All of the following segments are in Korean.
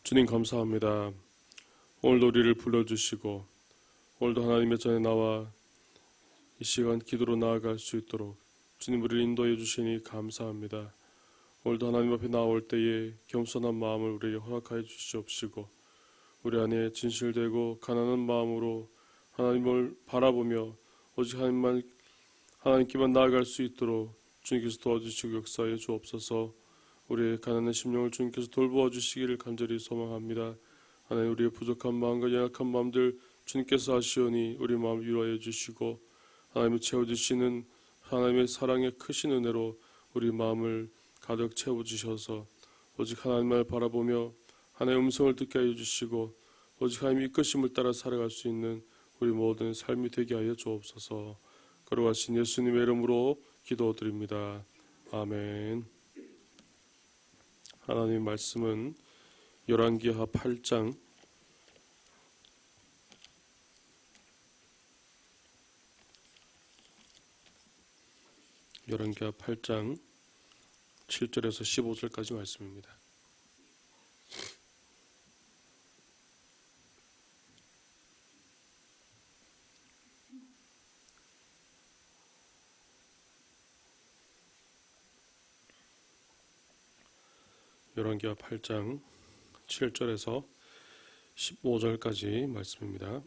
주님 감사합니다. 오늘도 우리를 불러주시고 오늘도 하나님의 전에 나와 이 시간 기도로 나아갈 수 있도록 주님 우리를 인도해 주시니 감사합니다. 오늘도 하나님 앞에 나올 때에 겸손한 마음을 우리에게 허락하여 주시옵시고 우리 안에 진실되고 가난한 마음으로 하나님을 바라보며 오직 하나님께만 나아갈 수 있도록 주님께서 도와주시고 역사해 주옵소서. 우리의 가난한 심령을 주님께서 돌보아 주시기를 간절히 소망합니다. 하나님 우리의 부족한 마음과 연약한 마음들 주님께서 아시오니 우리 마음을 위로하여 주시고 하나님을 채워주시는 하나님의 사랑의 크신 은혜로 우리 마음을 가득 채워주셔서 오직 하나님을 바라보며 하나님의 음성을 듣게 하여 주시고 오직 하나님의 이끄심을 따라 살아갈 수 있는 우리 모든 삶이 되게 하여 주옵소서. 거룩하신 예수님의 이름으로 기도드립니다. 아멘. 하나님의 말씀은 열왕기하 8장 7절에서 15절까지 말씀입니다. 열왕기하 8장 7절에서 15절까지 말씀입니다.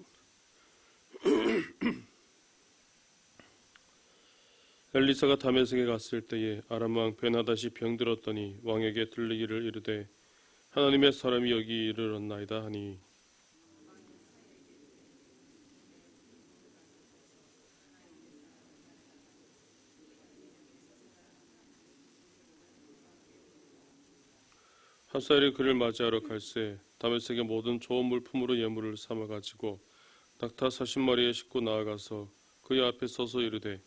엘리사가 다메섹에 갔을 때에 아람 왕 베나닷이 병들었더니 왕에게 들리기를 이르되 하나님의 사람이 여기 이르렀나이다 하니 하사엘이 그를 맞이하러 갈새 다메섹의 모든 좋은 물품으로 예물을 삼아 가지고 낙타 40마리에 싣고 나아가서 그의 앞에 서서 이르되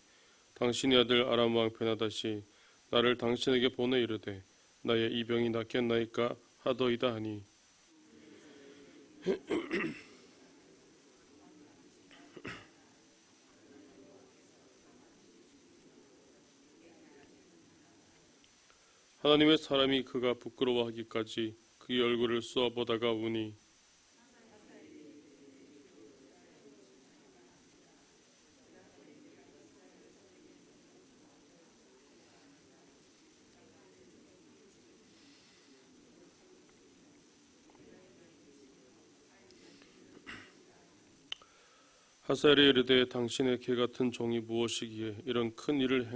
당신의 아들 아람 왕 베나닷이 나를 당신에게 보내 이르되 나의 이 병이 낫겠나이까 하더이다 하니 하나님의 사람이 그가 부끄러워하기까지 그의 얼굴을 쏘아보다가 우니 하사엘이 이르되 당신의 개 같은 종이 무엇이기에 이런 큰 일을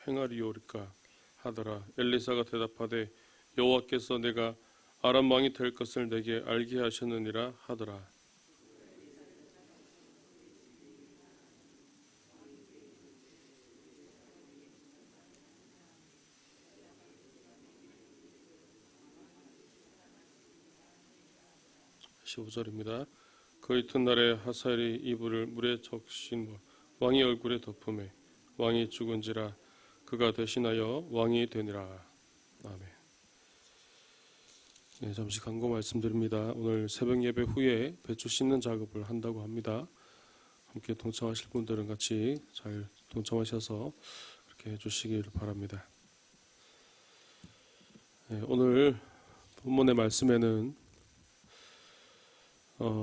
행하리오리까 하더라. 엘리사가 대답하되 여호와께서 내가 아람 왕이 될 것을 내게 알게 하셨느니라 하더라. (15절입니다) 그 이튿날에 하사엘이 이불을 물에 적신 왕의 얼굴에 덮음에 왕이 죽은지라 그가 대신하여 왕이 되니라. 아멘. 네, 잠시 간구 말씀드립니다. 오늘 새벽 예배 후에 배추 씻는 작업을 한다고 합니다. 함께 동참하실 분들은 같이 잘 동참하셔서 그렇게 해주시길 바랍니다. 네, 오늘 본문의 말씀에는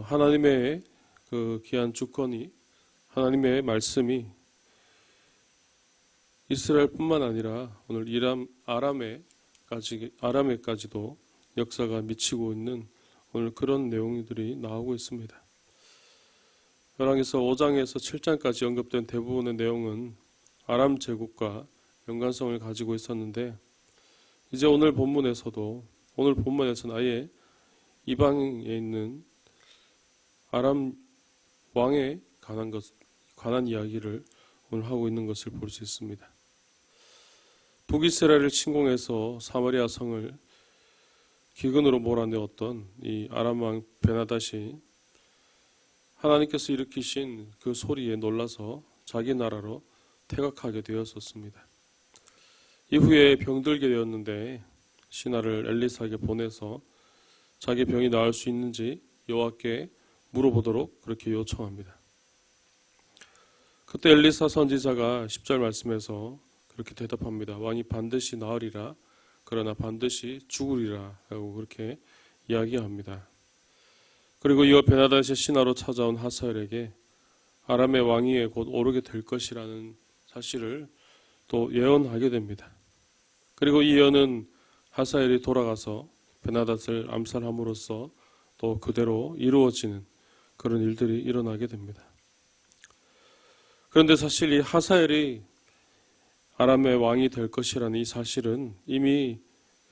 하나님의 그 귀한 주권이 하나님의 말씀이 이스라엘뿐만 아니라 오늘 아람에까지도 역사가 미치고 있는 오늘 그런 내용들이 나오고 있습니다. 열왕기서 5장에서 7장까지 언급된 대부분의 내용은 아람 제국과 연관성을 가지고 있었는데 이제 오늘 본문에서는 아예 이방에 있는 아람 왕에 관한 이야기를 오늘 하고 있는 것을 볼 수 있습니다. 북이스라엘을 침공해서 사마리아 성을 기근으로 몰아내었던 이 아람 왕 베나닷이 하나님께서 일으키신 그 소리에 놀라서 자기 나라로 퇴각하게 되었었습니다. 이후에 병들게 되었는데 신하를 엘리사에게 보내서 자기 병이 나을 수 있는지 여호와께 물어보도록 그렇게 요청합니다. 그때 엘리사 선지자가 10절 말씀에서 그렇게 대답합니다. 왕이 반드시 나으리라 그러나 반드시 죽으리라 라고 그렇게 이야기합니다. 그리고 이어 베나닷의 신하로 찾아온 하사엘에게 아람의 왕위에 곧 오르게 될 것이라는 사실을 또 예언하게 됩니다. 그리고 이 예언은 하사엘이 돌아가서 베나닷을 암살함으로써 또 그대로 이루어지는 그런 일들이 일어나게 됩니다. 그런데 사실 이 하사엘이 아람의 왕이 될 것이라는 이 사실은 이미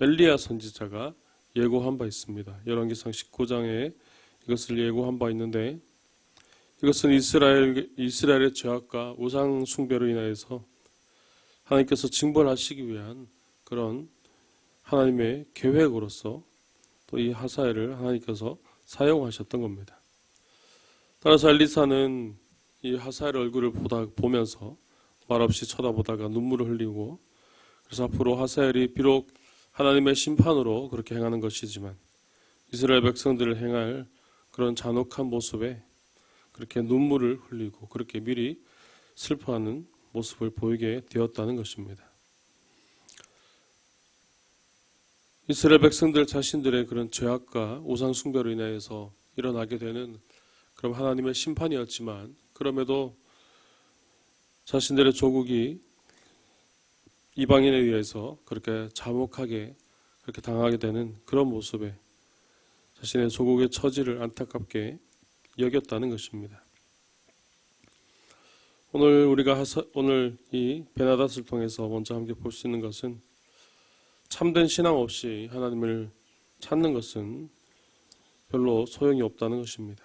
엘리야 선지자가 예고한 바 있습니다. 열왕기상 19장에 이것을 예고한 바 있는데, 이것은 이스라엘의 죄악과 우상 숭배로 인하여서 하나님께서 징벌하시기 위한 그런 하나님의 계획으로서 또 이 하사엘을 하나님께서 사용하셨던 겁니다. 따라서 엘리사는 이 하사엘 얼굴을 보면서 말없이 쳐다보다가 눈물을 흘리고, 그래서 앞으로 하사엘이 비록 하나님의 심판으로 그렇게 행하는 것이지만 이스라엘 백성들을 행할 그런 잔혹한 모습에 그렇게 눈물을 흘리고 그렇게 미리 슬퍼하는 모습을 보이게 되었다는 것입니다. 이스라엘 백성들 자신들의 그런 죄악과 우상 숭배로 인하여서 일어나게 되는 그런 하나님의 심판이었지만, 그럼에도 자신들의 조국이 이방인에 의해서 그렇게 참혹하게 그렇게 당하게 되는 그런 모습에 자신의 조국의 처지를 안타깝게 여겼다는 것입니다. 오늘 이 베나닷을 통해서 먼저 함께 볼 수 있는 것은, 참된 신앙 없이 하나님을 찾는 것은 별로 소용이 없다는 것입니다.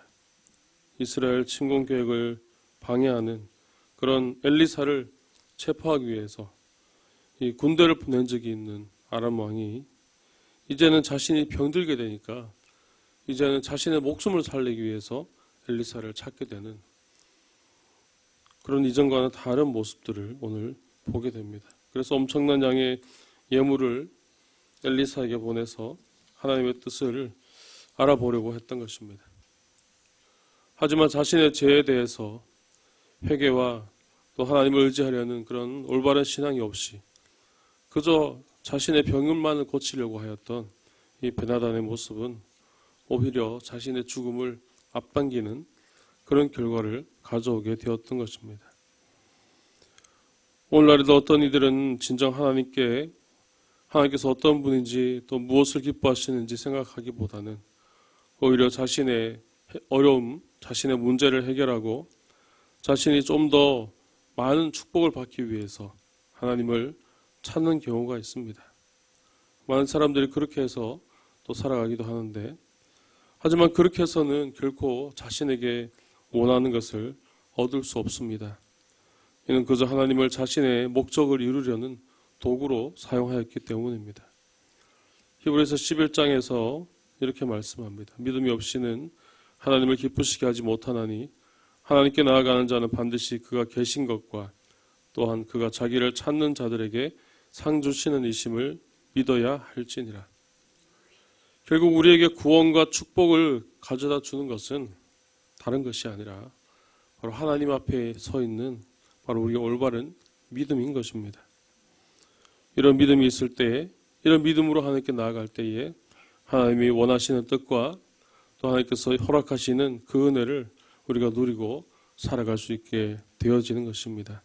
이스라엘 침공 계획을 방해하는 그런 엘리사를 체포하기 위해서 이 군대를 보낸 적이 있는 아람 왕이 이제는 자신이 병들게 되니까 이제는 자신의 목숨을 살리기 위해서 엘리사를 찾게 되는 그런 이전과는 다른 모습들을 오늘 보게 됩니다. 그래서 엄청난 양의 예물을 엘리사에게 보내서 하나님의 뜻을 알아보려고 했던 것입니다. 하지만 자신의 죄에 대해서 회개와 또 하나님을 의지하려는 그런 올바른 신앙이 없이 그저 자신의 병을만을 고치려고 하였던 이 베나닷의 모습은 오히려 자신의 죽음을 앞당기는 그런 결과를 가져오게 되었던 것입니다. 오늘날에도 어떤 이들은 진정 하나님께서 어떤 분인지 또 무엇을 기뻐하시는지 생각하기보다는 오히려 자신의 어려움, 자신의 문제를 해결하고 자신이 좀 더 많은 축복을 받기 위해서 하나님을 찾는 경우가 있습니다. 많은 사람들이 그렇게 해서 또 살아가기도 하는데, 하지만 그렇게 해서는 결코 자신에게 원하는 것을 얻을 수 없습니다. 이는 그저 하나님을 자신의 목적을 이루려는 도구로 사용하였기 때문입니다. 히브리서 11장에서 이렇게 말씀합니다. 믿음이 없이는 하나님을 기쁘시게 하지 못하나니 하나님께 나아가는 자는 반드시 그가 계신 것과 또한 그가 자기를 찾는 자들에게 상 주시는 이심을 믿어야 할지니라. 결국 우리에게 구원과 축복을 가져다 주는 것은 다른 것이 아니라 바로 하나님 앞에 서 있는 바로 우리의 올바른 믿음인 것입니다. 이런 믿음이 있을 때에, 이런 믿음으로 하나님께 나아갈 때에 하나님이 원하시는 뜻과 또 하나님께서 허락하시는 그 은혜를 우리가 누리고 살아갈 수 있게 되어지는 것입니다.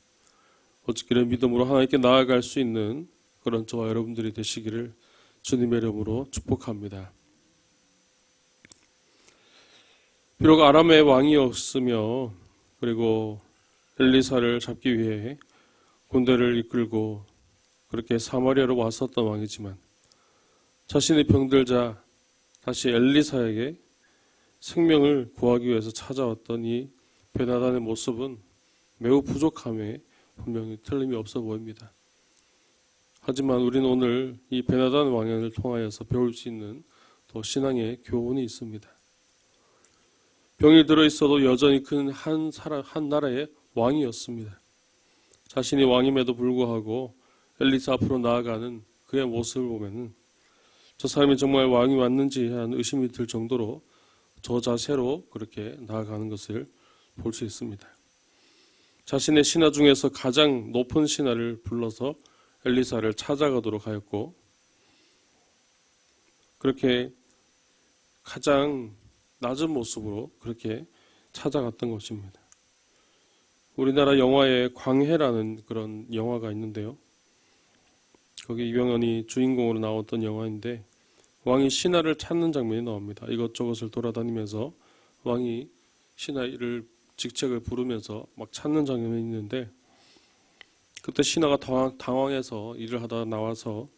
오직 이런 믿음으로 하나님께 나아갈 수 있는 그런 저와 여러분들이 되시기를 주님의 이름으로 축복합니다. 비록 아람의 왕이었으며 그리고 엘리사를 잡기 위해 군대를 이끌고 그렇게 사마리아로 왔었던 왕이지만 자신이 병들자 다시 엘리사에게 생명을 구하기 위해서 찾아왔던 이 베나닷의 모습은 매우 부족함에 분명히 틀림이 없어 보입니다. 하지만 우리는 오늘 이 베나닷 왕을 통하여서 배울 수 있는 또 신앙의 교훈이 있습니다. 병이 들어있어도 여전히 그는 한 나라의 왕이었습니다. 자신이 왕임에도 불구하고 엘리사 앞으로 나아가는 그의 모습을 보면은 저 사람이 정말 왕이 맞는지 하는 의심이 들 정도로 저 자세로 그렇게 나아가는 것을 볼 수 있습니다. 자신의 신하 중에서 가장 높은 신하를 불러서 엘리사를 찾아가도록 하였고, 그렇게 가장 낮은 모습으로 그렇게 찾아갔던 것입니다. 우리나라 영화에 광해라는 그런 영화가 있는데요. 거기 이병헌이 주인공으로 나왔던 영화인데 왕이 신하를 찾는 장면이 나옵니다. 이것저것을 돌아다니면서 왕이 신하를 직책을 부르면서 막 찾는 장면이 있는데 그때 신하가 당황해서 일을 하다가 나와서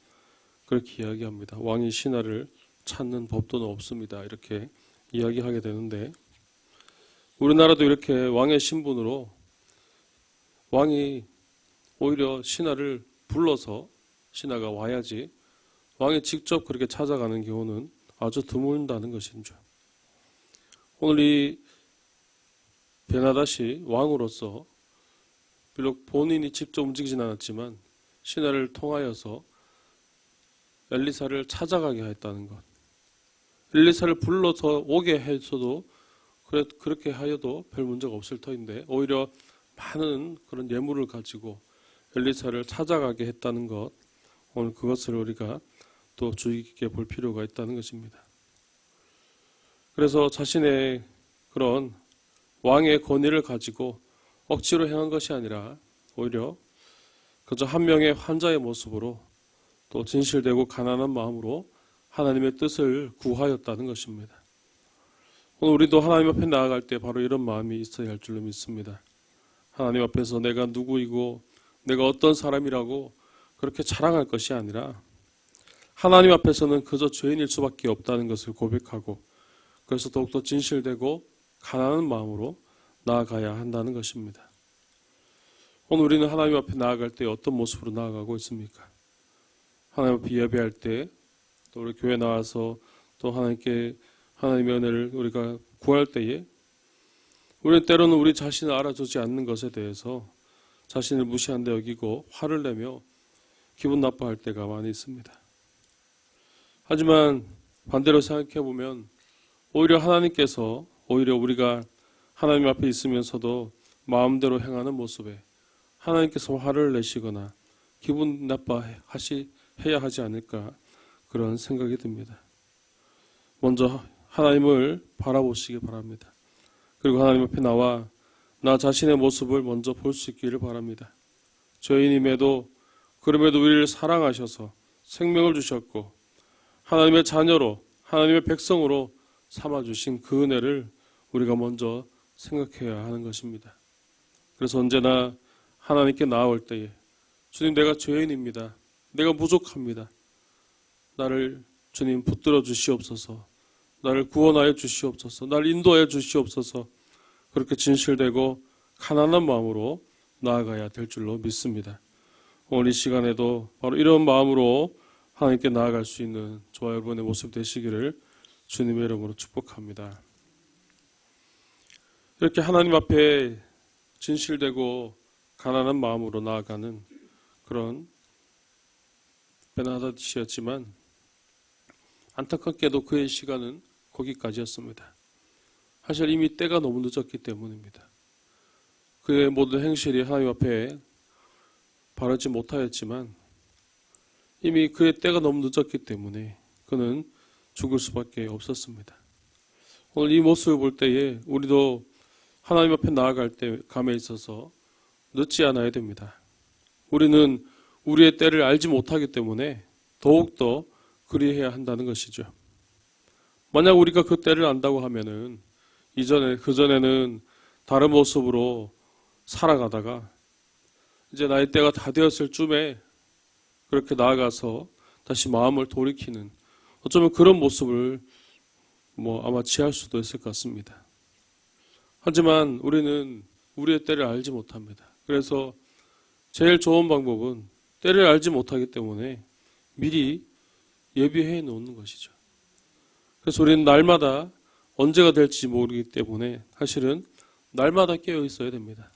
그렇게 이야기합니다. 왕이 신하를 찾는 법도는 없습니다. 이렇게 이야기하게 되는데 우리나라도 이렇게 왕의 신분으로 왕이 오히려 신하를 불러서 신하가 와야지 왕이 직접 그렇게 찾아가는 경우는 아주 드문다는 것이죠. 오늘 이 베나닷이 왕으로서 비록 본인이 직접 움직이진 않았지만 신하를 통하여서 엘리사를 찾아가게 했다는 것. 엘리사를 불러서 오게 해서도 그렇게 하여도 별 문제가 없을 터인데 오히려 많은 그런 예물을 가지고 엘리사를 찾아가게 했다는 것. 오늘 그것을 우리가 또 주의 깊게 볼 필요가 있다는 것입니다. 그래서 자신의 그런 왕의 권위를 가지고 억지로 행한 것이 아니라 오히려 그저 한 명의 환자의 모습으로 또 진실되고 가난한 마음으로 하나님의 뜻을 구하였다는 것입니다. 오늘 우리도 하나님 앞에 나아갈 때 바로 이런 마음이 있어야 할 줄로 믿습니다. 하나님 앞에서 내가 누구이고 내가 어떤 사람이라고 그렇게 자랑할 것이 아니라 하나님 앞에서는 그저 죄인일 수밖에 없다는 것을 고백하고 그래서 더욱더 진실되고 가난한 마음으로 나아가야 한다는 것입니다. 오늘 우리는 하나님 앞에 나아갈 때 어떤 모습으로 나아가고 있습니까? 하나님 앞에 예배할 때 또 우리 교회 나와서 또 하나님께 하나님의 은혜를 우리가 구할 때에 우리는 때로는 우리 자신을 알아주지 않는 것에 대해서 자신을 무시한 데 여기고 화를 내며 기분 나빠할 때가 많이 있습니다. 하지만 반대로 생각해 보면 오히려 하나님께서 오히려 우리가 하나님 앞에 있으면서도 마음대로 행하는 모습에 하나님께서 화를 내시거나 기분 나빠해야 하지 않을까 그런 생각이 듭니다. 먼저 하나님을 바라보시기 바랍니다. 그리고 하나님 앞에 나와 나 자신의 모습을 먼저 볼 수 있기를 바랍니다. 죄인임에도 그럼에도 우리를 사랑하셔서 생명을 주셨고 하나님의 자녀로 하나님의 백성으로 삼아주신 그 은혜를 우리가 먼저 생각해야 하는 것입니다. 그래서 언제나 하나님께 나아올 때에 주님 내가 죄인입니다. 내가 부족합니다. 나를 주님 붙들어 주시옵소서. 나를 구원하여 주시옵소서. 나를 인도하여 주시옵소서. 그렇게 진실되고 가난한 마음으로 나아가야 될 줄로 믿습니다. 오늘 이 시간에도 바로 이런 마음으로 하나님께 나아갈 수 있는 저와 여러분의 모습 되시기를 주님의 이름으로 축복합니다. 이렇게 하나님 앞에 진실되고 가난한 마음으로 나아가는 그런 베나닷이었지만 안타깝게도 그의 시간은 거기까지였습니다. 사실 이미 때가 너무 늦었기 때문입니다. 그의 모든 행실이 하나님 앞에 바르지 못하였지만 이미 그의 때가 너무 늦었기 때문에 그는 죽을 수밖에 없었습니다. 오늘 이 모습을 볼 때에 우리도 하나님 앞에 나아갈 때 감에 있어서 늦지 않아야 됩니다. 우리는 우리의 때를 알지 못하기 때문에 더욱더 그리해야 한다는 것이죠. 만약 우리가 그 때를 안다고 하면은 그전에는 다른 모습으로 살아가다가 이제 나의 때가 다 되었을 쯤에 그렇게 나아가서 다시 마음을 돌이키는 어쩌면 그런 모습을 아마 취할 수도 있을 것 같습니다. 하지만 우리는 우리의 때를 알지 못합니다. 그래서 제일 좋은 방법은 때를 알지 못하기 때문에 미리 예비해 놓는 것이죠. 그래서 우리는 날마다 언제가 될지 모르기 때문에 사실은 날마다 깨어 있어야 됩니다.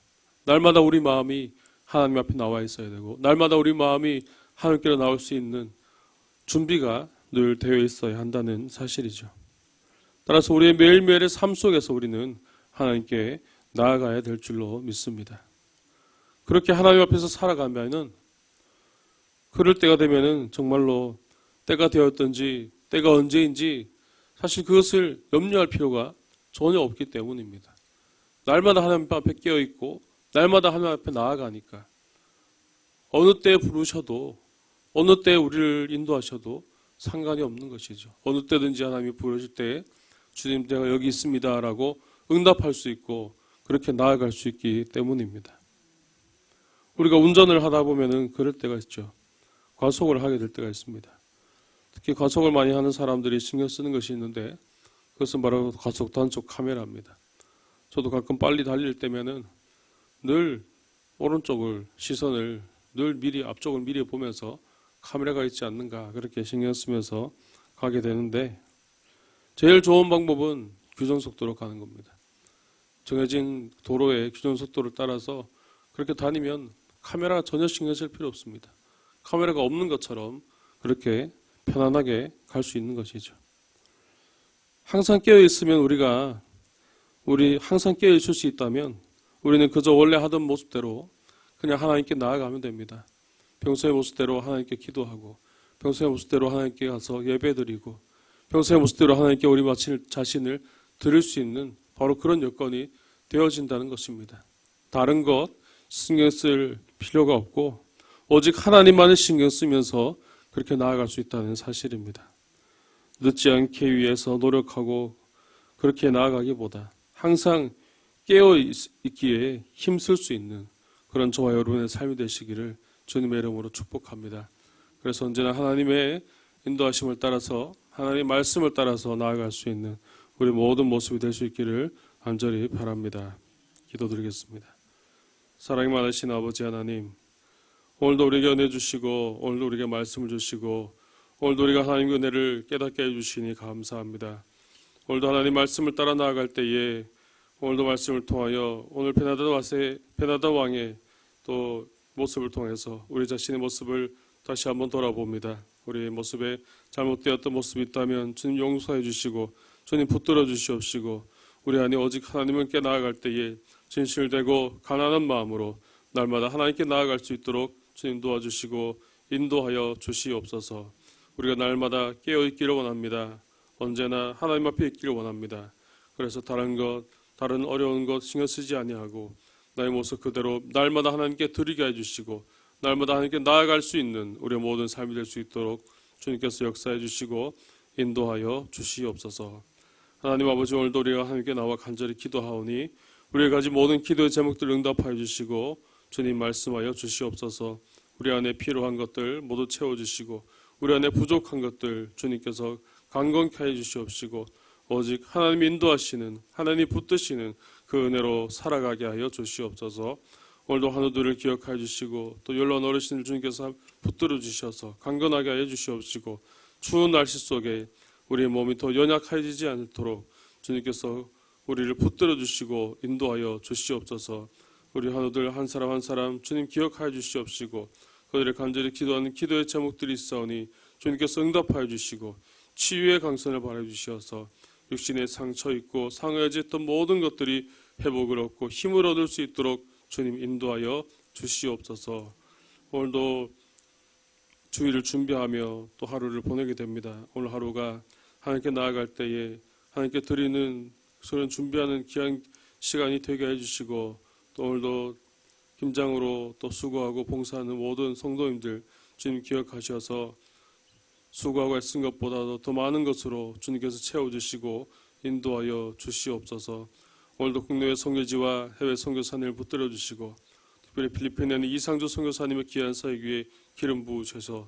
날마다 우리 마음이 하나님 앞에 나와 있어야 되고 날마다 우리 마음이 하나님께로 나올 수 있는 준비가 늘 되어 있어야 한다는 사실이죠. 따라서 우리의 매일매일의 삶 속에서 우리는 하나님께 나아가야 될 줄로 믿습니다. 그렇게 하나님 앞에서 살아가면은 그럴 때가 되면은 정말로 때가 되었든지 때가 언제인지 사실 그것을 염려할 필요가 전혀 없기 때문입니다. 날마다 하나님 앞에 깨어있고 날마다 하나님 앞에 나아가니까 어느 때 부르셔도 어느 때 우리를 인도하셔도 상관이 없는 것이죠. 어느 때든지 하나님이 부르실 때 주님 제가 여기 있습니다 라고 응답할 수 있고 그렇게 나아갈 수 있기 때문입니다. 우리가 운전을 하다 보면은 그럴 때가 있죠. 과속을 하게 될 때가 있습니다. 특히 과속을 많이 하는 사람들이 신경 쓰는 것이 있는데 그것은 바로 과속 단속 카메라입니다. 저도 가끔 빨리 달릴 때면은 늘 오른쪽을 시선을 늘 미리 앞쪽을 미리 보면서 카메라가 있지 않는가 그렇게 신경 쓰면서 가게 되는데 제일 좋은 방법은 규정속도로 가는 겁니다. 정해진 도로의 규정속도를 따라서 그렇게 다니면 카메라 전혀 신경 쓸 필요 없습니다. 카메라가 없는 것처럼 그렇게 편안하게 갈 수 있는 것이죠. 항상 깨어 있으면 우리 항상 깨어 있을 수 있다면 우리는 그저 원래 하던 모습대로 그냥 하나님께 나아가면 됩니다. 평소의 모습대로 하나님께 기도하고 평소의 모습대로 하나님께 가서 예배드리고 평소의 모습대로 하나님께 우리 자신을 드릴 수 있는 바로 그런 여건이 되어진다는 것입니다. 다른 것 신경 쓸 필요가 없고 오직 하나님만을 신경 쓰면서 그렇게 나아갈 수 있다는 사실입니다. 늦지 않게 위해서 노력하고 그렇게 나아가기보다 항상 깨어 있기에 힘쓸 수 있는 그런 저와 여러분의 삶이 되시기를 주님의 이름으로 축복합니다. 그래서 언제나 하나님의 인도하심을 따라서 하나님의 말씀을 따라서 나아갈 수 있는 우리 모든 모습이 될 수 있기를 간절히 바랍니다. 기도드리겠습니다. 사랑이 많으신 아버지 하나님, 오늘도 우리에게 은혜 주시고 오늘도 우리에게 말씀을 주시고 오늘도 우리가 하나님의 은혜를 깨닫게 해주시니 감사합니다. 오늘도 하나님 말씀을 따라 나아갈 때에 오늘도 말씀을 통하여 오늘 베나다 왕의 또 모습을 통해서 우리 자신의 모습을 다시 한번 돌아봅니다. 우리의 모습에 잘못되었던 모습이 있다면 주님 용서해 주시고 주님 붙들어 주시옵시고 우리 안에 오직 하나님을 깨 나아갈 때에 진실되고 가난한 마음으로 날마다 하나님께 나아갈 수 있도록 주님 도와주시고 인도하여 주시옵소서. 우리가 날마다 깨어있기를 원합니다. 언제나 하나님 앞에 있기를 원합니다. 그래서 다른 어려운 것 신경 쓰지 아니하고 나의 모습 그대로 날마다 하나님께 드리게 해주시고 날마다 하나님께 나아갈 수 있는 우리의 모든 삶이 될 수 있도록 주님께서 역사해 주시고 인도하여 주시옵소서. 하나님 아버지, 오늘도 우리가 하나님께 나와 간절히 기도하오니 우리가 가진 모든 기도의 제목들을 응답하여 주시고 주님 말씀하여 주시옵소서. 우리 안에 필요한 것들 모두 채워주시고 우리 안에 부족한 것들 주님께서 강건케 해 주시옵시고 오직 하나님 인도하시는 하나님 붙드시는 그 은혜로 살아가게 하여 주시옵소서. 오늘도 한우들을 기억하여 주시고 또 연로한 어르신들 주님께서 붙들어 주셔서 강건하게 하여 주시옵시고 추운 날씨 속에 우리의 몸이 더 연약해지지 않도록 주님께서 우리를 붙들어 주시고 인도하여 주시옵소서. 우리 한우들 한 사람 한 사람 주님 기억하여 주시옵시고 그들의 간절히 기도하는 기도의 제목들이 있사오니 주님께서 응답하여 주시고 치유의 강선을 바라여 주시어서 육신의 상처 있고 상해졌던 모든 것들이 회복을 얻고 힘을 얻을 수 있도록 주님 인도하여 주시옵소서. 오늘도 주일을 준비하며 또 하루를 보내게 됩니다. 오늘 하루가 하나님께 나아갈 때에 하나님께 드리는 그런 준비하는 귀한 시간이 되게 해주시고 또 오늘도 김장으로 또 수고하고 봉사하는 모든 성도님들 주님 기억하셔서 수고하고 애쓴 것보다도 더 많은 것으로 주님께서 채워주시고 인도하여 주시옵소서. 오늘도 국내외 선교지와 해외 선교사님을 붙들어 주시고 특별히 필리핀에 있는 이상주 선교사님의 귀한 사역 위에 기름 부으셔서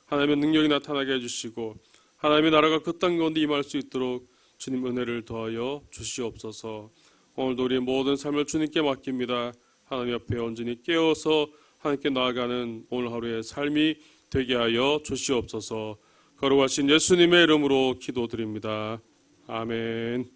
하나님의 능력이 나타나게 해주시고 하나님의 나라가 그 땅 가운데 임할 수 있도록 주님 은혜를 더하여 주시옵소서. 오늘도 우리의 모든 삶을 주님께 맡깁니다. 하나님 앞에 온전히 깨어서 하나님께 나아가는 오늘 하루의 삶이 되게 하여 주시옵소서. 거룩하신 예수님의 이름으로 기도드립니다. 아멘.